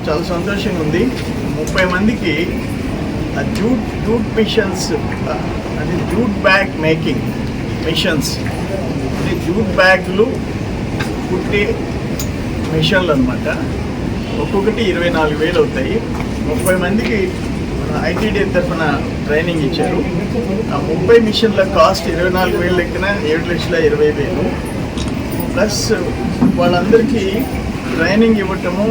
చాలా సంతోషంగా ఉంది. 30 మందికి జూట్ మిషన్స్, అంటే జూట్ బ్యాగ్ మేకింగ్ మిషన్స్, అంటే జూట్ బ్యాగ్లు కుట్టే మిషన్లు అనమాట. ఒక్కొక్కటి 24,000 అవుతాయి. 30 మందికి ఐటీడీ తరఫున ట్రైనింగ్ ఇచ్చారు. ఆ 30 మిషన్ల కాస్ట్ 24,000 లెక్కన 7,20,000 ప్లస్ వాళ్ళందరికీ ట్రైనింగ్ ఇవ్వటము,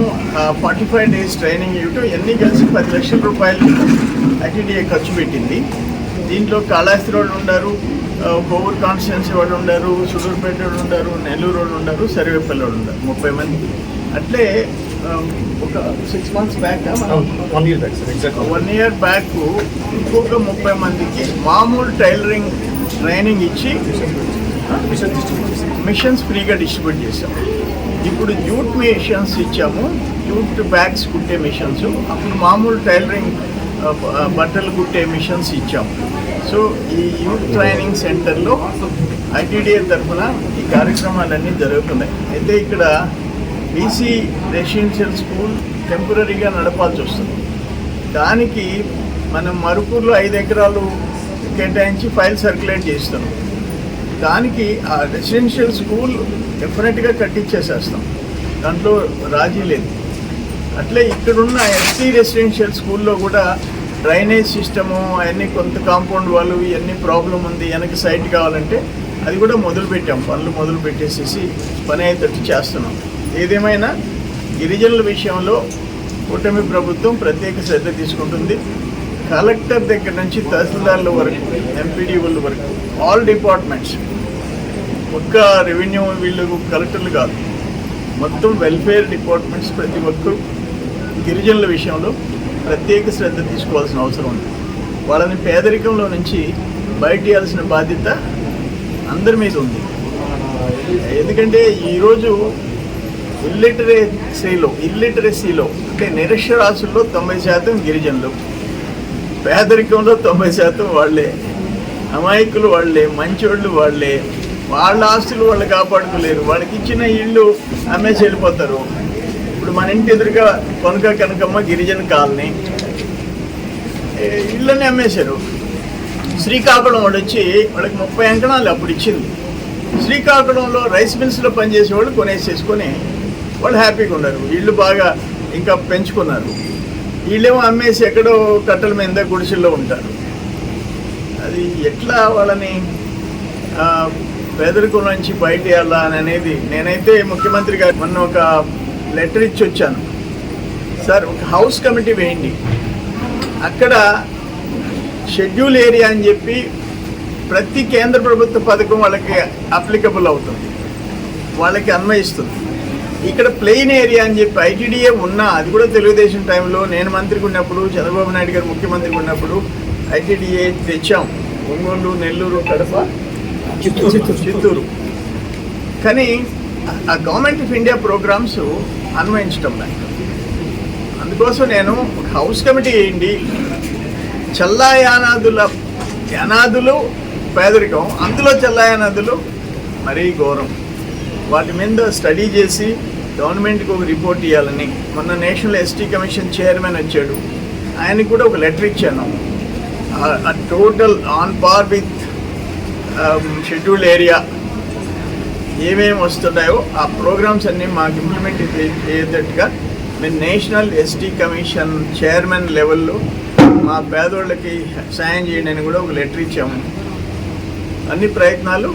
45 డేస్ ట్రైనింగ్ ఇవ్వటం, ఇవన్నీ కలిసి 10 లక్షల రూపాయలు ఐటీడీఏ ఖర్చు పెట్టింది. దీంట్లో కాళహస్తి వాళ్ళు ఉన్నారు, కోవూరు కాన్స్టిట్యున్సీ వాళ్ళు ఉన్నారు, సులూరుపేట వాళ్ళు ఉన్నారు, నెల్లూరు వాళ్ళు ఉన్నారు, సర్వేపల్లి వాళ్ళు ఉన్నారు. 30 మంది. అట్లే ఒక 6 months బ్యాక్, 1 year బ్యాక్ ఇంకొక 30 మందికి మామూలు టైలరింగ్ ట్రైనింగ్ ఇచ్చి మిషన్స్ ఫ్రీగా డిస్ట్రిబ్యూట్ చేసాం. ఇప్పుడు జూట్ మిషన్స్ ఇచ్చాము, జూట్ బ్యాగ్స్ కుట్టే మిషన్స్. అప్పుడు మామూలు టైలరింగ్ బట్టలు కుట్టే మిషన్స్ ఇచ్చాము. సో ఈ యూత్ ట్రైనింగ్ సెంటర్లో ఐటీడీఏ తరఫున ఈ కార్యక్రమాలన్నీ జరుగుతున్నాయి. అయితే ఇక్కడ బీసీ రెసిడెన్షియల్ స్కూల్ టెంపరీగా నడపాల్సి వస్తుంది. దానికి మనం మరుపూర్లో 5 ఎకరాలు కేటాయించి ఫైల్ సర్క్యులేట్ చేస్తున్నాం. దానికి ఆ రెసిడెన్షియల్ స్కూల్ డెఫినెట్గా కట్టించేసేస్తాం, దాంట్లో రాజీ లేదు. అట్లే ఇక్కడున్న ఎస్సీ రెసిడెన్షియల్ స్కూల్లో కూడా డ్రైనేజ్ సిస్టము అవన్నీ, కొంత కాంపౌండ్ వాళ్ళు ఇవన్నీ ప్రాబ్లం ఉంది, వెనక్కి సైట్ కావాలంటే అది కూడా మొదలుపెట్టాం. పనులు మొదలు పెట్టేసేసి పని అయ్యేటట్టు చేస్తున్నాం. ఏదేమైనా గిరిజనుల విషయంలో కూటమి ప్రభుత్వం ప్రత్యేక శ్రద్ధ తీసుకుంటుంది. కలెక్టర్ దగ్గర నుంచి తహసీల్దార్ల వరకు, ఎంపీడీఓల వరకు, ఆల్ డిపార్ట్మెంట్స్, ఒక్క రెవెన్యూ వీళ్ళు కలెక్టర్లు కాదు, మొత్తం వెల్ఫేర్ డిపార్ట్మెంట్స్ ప్రతి ఒక్కరు గిరిజనుల విషయంలో ప్రత్యేక శ్రద్ధ తీసుకోవాల్సిన అవసరం ఉంది. వాళ్ళని పేదరికంలో నుంచి బయటేయాల్సిన బాధ్యత అందరి మీద ఉంది. ఎందుకంటే ఈరోజు ఇల్లిటరసీలో అంటే నిరక్షరాస్యుల్లో 90% గిరిజనులు, పేదరికంలో 90% వాళ్ళే, అమాయకులు వాళ్ళే, మంచోళ్ళు వాళ్ళే. వాళ్ళ ఆస్తులు వాళ్ళు కాపాడుకోలేరు. వాళ్ళకి ఇచ్చిన ఇళ్ళు అమ్మేసి వెళ్ళిపోతారు. ఇప్పుడు మన ఇంటి ఎదురుగా కొనక కనకమ్మ గిరిజన కాలనీ, ఇళ్ళని అమ్మేశారు. శ్రీకాకుళం వాళ్ళు వచ్చి వాళ్ళకి 30 అంకణాలు అప్పుడు ఇచ్చింది. శ్రీకాకుళంలో రైస్ మిల్స్లో పనిచేసే వాళ్ళు కొనేసేసుకొని వాళ్ళు హ్యాపీగా ఉన్నారు. ఇళ్ళు బాగా ఇంకా పెంచుకున్నారు. వీళ్ళేమో అమ్మేసి ఎక్కడో కట్టల మీద గుడిసెల్లో ఉంటారు. అది ఎట్లా వాళ్ళని పేదరికం నుంచి బయటేయాలా అనేది, నేనైతే ముఖ్యమంత్రి గారు మొన్న ఒక లెటర్ ఇచ్చి వచ్చాను. సార్, ఒక హౌస్ కమిటీ వేయండి, అక్కడ షెడ్యూల్ ఏరియా అని చెప్పి ప్రతి కేంద్ర ప్రభుత్వ పథకం వాళ్ళకి అప్లికబుల్ అవుతుంది, వాళ్ళకి అన్వయిస్తుంది. ఇక్కడ ప్లెయిన్ ఏరియా అని చెప్పి ఐటీడీఏ ఉన్నా, అది కూడా తెలుగుదేశం టైంలో నేను మంత్రికి ఉన్నప్పుడు, చంద్రబాబు నాయుడు గారు ముఖ్యమంత్రికి ఉన్నప్పుడు ఐటీడీఏ తెచ్చాం. ఒంగోలు, నెల్లూరు, కడప, చిత్తూరు. కానీ ఆ గవర్నమెంట్ ఆఫ్ ఇండియా ప్రోగ్రామ్స్ అన్వయించడం లేదు. అందుకోసం నేను ఒక హౌస్ కమిటీ వేయండి. యానాదులు పేదరికం, అందులో చల్లాయానాదులు మరీ ఘోరం. వాటి మీద స్టడీ చేసి గవర్నమెంట్కి ఒక రిపోర్ట్ ఇవ్వాలని మొన్న నేషనల్ ఎస్టీ కమిషన్ చైర్మన్ వచ్చాడు, ఆయనకి కూడా ఒక లెటర్ ఇచ్చాను. Total on par with scheduled area ఏమేమి వస్తున్నాయో ఆ ప్రోగ్రామ్స్ అన్నీ మాకు ఇంప్లిమెంట్ అయ్యేటట్టుగా మేము నేషనల్ ఎస్టీ కమిషన్ చైర్మన్ లెవెల్లో మా పేదోళ్ళకి సాయం చేయండి అని కూడా ఒక లెటర్ ఇచ్చాము. అన్ని ప్రయత్నాలు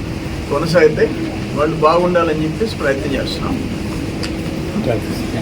కొనసాగుతాయి. వాళ్ళు బాగుండాలని చెప్పేసి ప్రయత్నం చేస్తున్నాం.